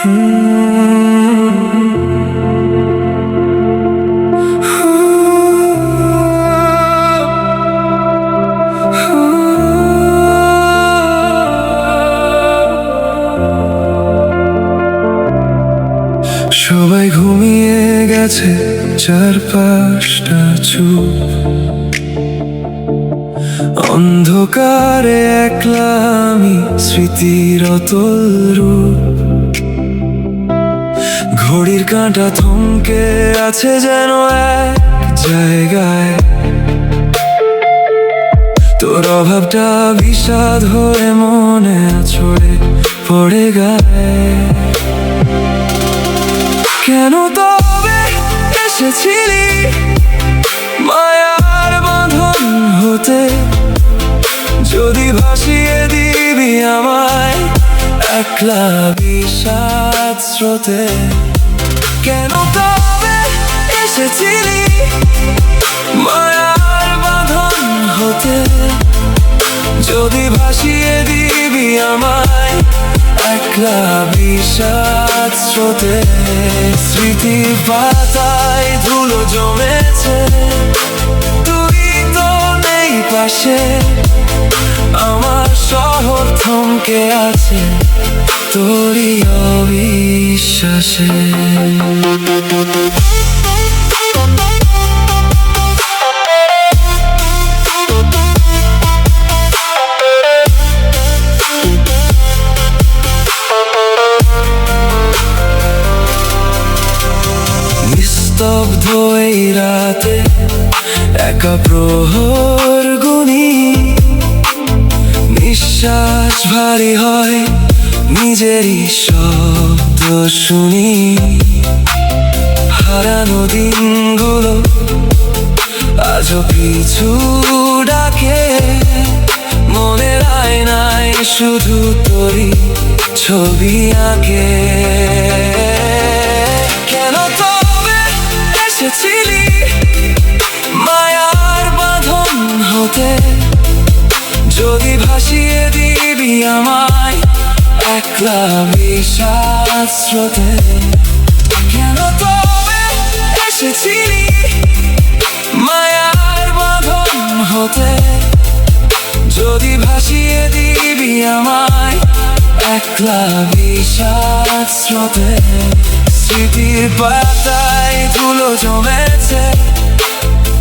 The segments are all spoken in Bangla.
সবাই ঘুমিয়ে গেছে, চারপাশটা চুপ। অন্ধকারে একলা আমি, স্মৃতির অতল রূপ। ঘড়ির কাঁটা থমকে আছে যেন এক জায়গায়। তোর অভাবটা বিষাদ হয়ে মনে ছড়ে পড়ে গায়ে। কেন তবে এসেছিলি মায়ার বাঁধন হতে? যদি ভাসিয়ে দিবি আমায় একলা বিষাদ স্রোতে। কেন তবে এসেছিলি মায়ার বাঁধন হতে? যদি ভাসিয়ে দিবি আমায় একলা বিষাদ স্রোতে। স্মৃতির পাতায় ধুলো জমেছে, তুই তো নেই পাশে। আমার শহর থমকে আছে তোরই অবিশ্বাসে। নিস্তব্ধ এই রাতে একা প্রহর গুনি। নিঃশ্বাস ভারী হয়, নিজেরই শব্দ শুনি। হারানো দিনগুলো আজও পিছু ডাকে। মনের আয়নায় শুধু তোরই ছবি আঁকে। কেন তবে এসেছিলি মায়ার বাঁধন হতে? যদি ভাসিয়ে দিবি আমায় একলা বিষাদ স্রোতে। কেন তবে এসেছিলি মায়ার বাঁধন হতে? যদি ভাসিয়ে দিবি আমায় একলা বিষাদ স্রোতে। স্মৃতির পাতায় ধুলো জমেছে,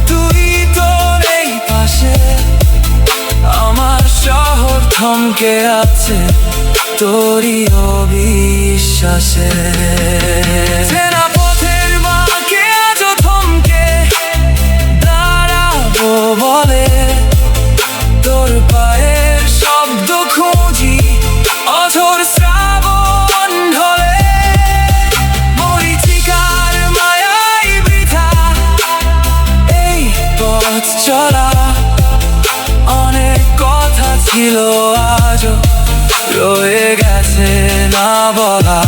তুই তো নেই পাশে। আমার শহর থমকে আছে তোরই অবিশ্বাসে। চেনা পথের বাঁকে আজও থমকে দাঁড়াবো বলে। তোর পায়ের শব্দ খুঁজি অঝোর শ্রাবণ ঢলে। মরীচিকার মায়াই বৃথা এই পথ চলা। অনেক কথা ছিল আজও রয়ে গেছে না বলা।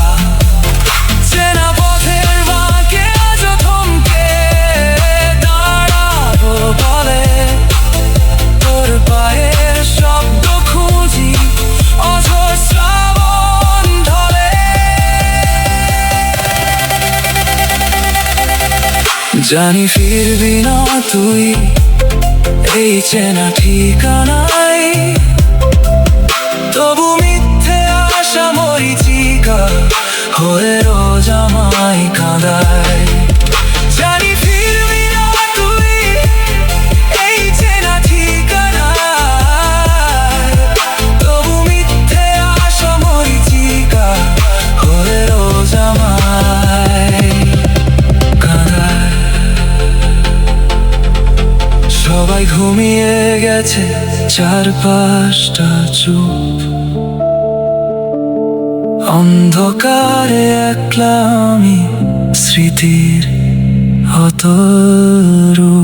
চেনা পথের বাঁকে আজও থমকে দাঁড়াবো বলে। তোর পায়ের শব্দ খুঁজি অঝোর শ্রাবণ ঢলে। জানি ফিরবি না তুই এই চেনা ঠিকানায়। তবু মিথ্যে আশা মরীচিকা হয়ে রোজ আমায় কাঁদায়। জানি ফিরবি না তুই এই চেনা ঠিকানায়। তবু মিথ্যে আশা মরীচিকা হয়ে রোজ আমায় কাঁদায়। সবাই ঘুমিয়ে গেছে, চারপাশটা চুপ। অন্ধকারে একলা আমি, স্মৃতির অতল রূপ।